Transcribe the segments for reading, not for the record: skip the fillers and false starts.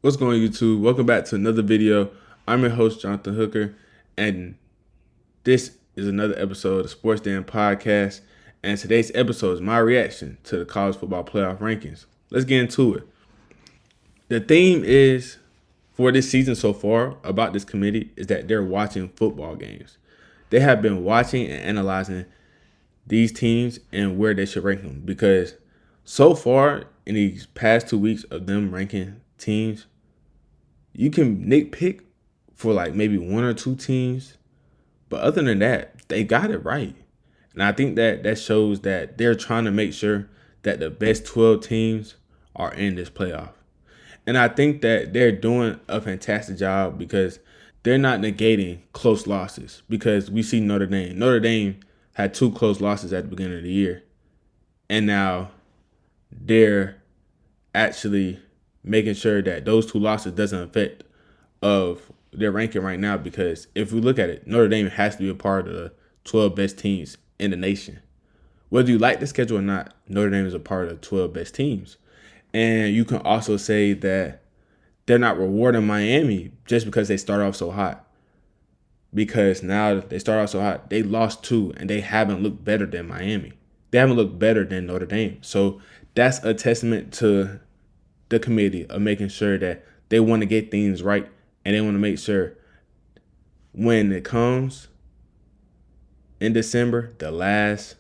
What's going on, YouTube? Welcome back to another video. I'm your host, Jonathan Hooker, and this is another episode of the Sports Dan Podcast. And today's episode is my reaction to the college football playoff rankings. Let's get into it. The theme is for this season so far about this committee is that they're watching football games. They have been watching and analyzing these teams and where they should rank them, because so far in these past 2 weeks of them ranking teams, you can nitpick for like maybe one or two teams, but other than that, they got it right. And I think that shows that they're trying to make sure that the best 12 teams are in this playoff. And I think that they're doing a fantastic job because they're not negating close losses, because we see Notre Dame. Notre Dame had two close losses at the beginning of the year, and now they're actually making sure that those two losses doesn't affect of their ranking right now, because if we look at it, Notre Dame has to be a part of the 12 best teams in the nation. Whether you like the schedule or not, Notre Dame is a part of the 12 best teams. And you can also say that they're not rewarding Miami just because they start off so hot. Because now they start off so hot, they lost two, and they haven't looked better than Miami. They haven't looked better than Notre Dame. So that's a testament to the committee of making sure that they want to get things right, and they want to make sure when it comes in December, the last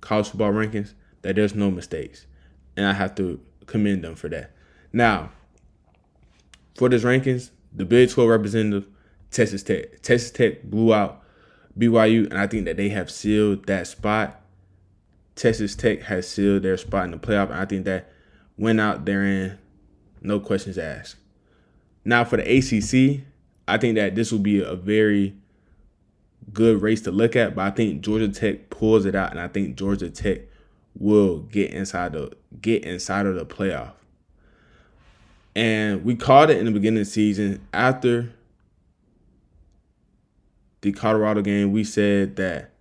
college football rankings, that there's no mistakes. And I have to commend them for that. Now, for this rankings, the Big 12 representative, Texas Tech. Texas Tech blew out BYU, and I think that they have sealed that spot. Texas Tech has sealed their spot in the playoff, and I think that went out there in no questions asked. Now for the ACC, I think that this will be a very good race to look at, but I think Georgia Tech pulls it out, and I think Georgia Tech will get inside of the playoff. And we called it in the beginning of the season. After the Colorado game, we said that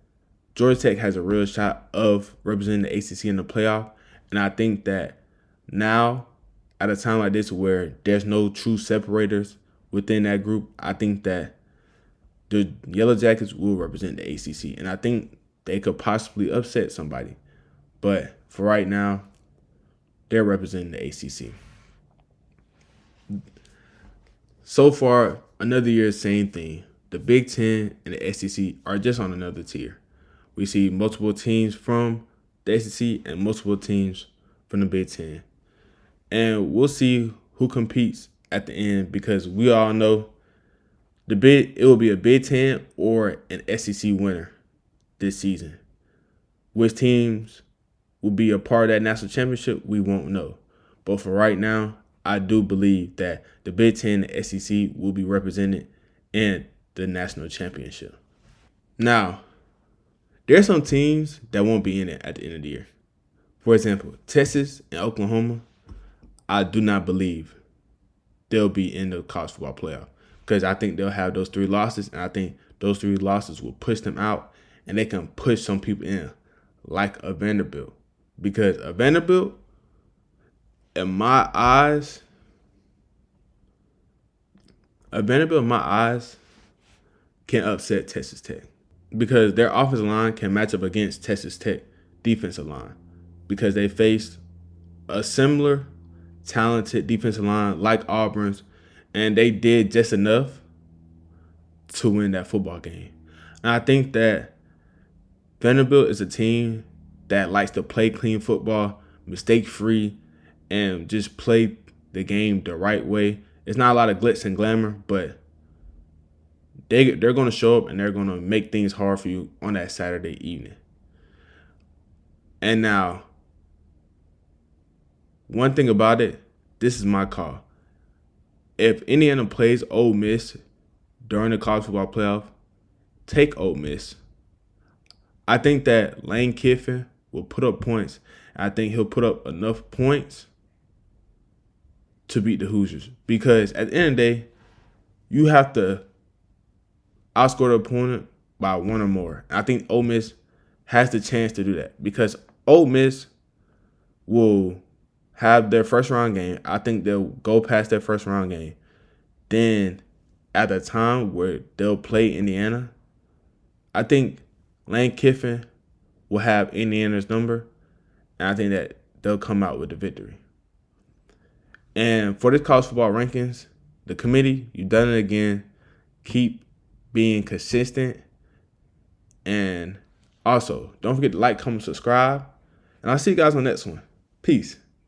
Georgia Tech has a real shot of representing the ACC in the playoff, and I think that now, at a time like this where there's no true separators within that group, I think that the Yellow Jackets will represent the ACC. And I think they could possibly upset somebody. But for right now, they're representing the ACC. So far, another year, same thing. The Big Ten and the SEC are just on another tier. We see multiple teams from the SEC and multiple teams from the Big Ten. And we'll see who competes at the end, because we all know it will be a Big Ten or an SEC winner this season. Which teams will be a part of that national championship, we won't know. But for right now, I do believe that the Big Ten and SEC will be represented in the national championship. Now, there are some teams that won't be in it at the end of the year. For example, Texas and Oklahoma, I do not believe they'll be in the college football playoff, because I think they'll have those three losses, and I think those three losses will push them out, and they can push some people in, like a Vanderbilt. Because a Vanderbilt, in my eyes, can upset Texas Tech, because their offensive line can match up against Texas Tech defensive line, because they faced a similar talented defensive line like Auburn's, and they did just enough to win that football game. And I think that Vanderbilt is a team that likes to play clean football, mistake-free, and just play the game the right way. It's not a lot of glitz and glamour, but they're going to show up, and they're going to make things hard for you on that Saturday evening. And now, one thing about it, this is my call. If Indiana plays Ole Miss during the college football playoff, take Ole Miss. I think that Lane Kiffin will put up points. I think he'll put up enough points to beat the Hoosiers. Because at the end of the day, you have to outscore the opponent by one or more. I think Ole Miss has the chance to do that, because Ole Miss will have their first round game. I think they'll go past their first round game. Then at the time where they'll play Indiana, I think Lane Kiffin will have Indiana's number, and I think that they'll come out with the victory. And for this college football rankings, the committee, you've done it again. Keep being consistent. And also, don't forget to like, comment, subscribe. And I'll see you guys on the next one. Peace.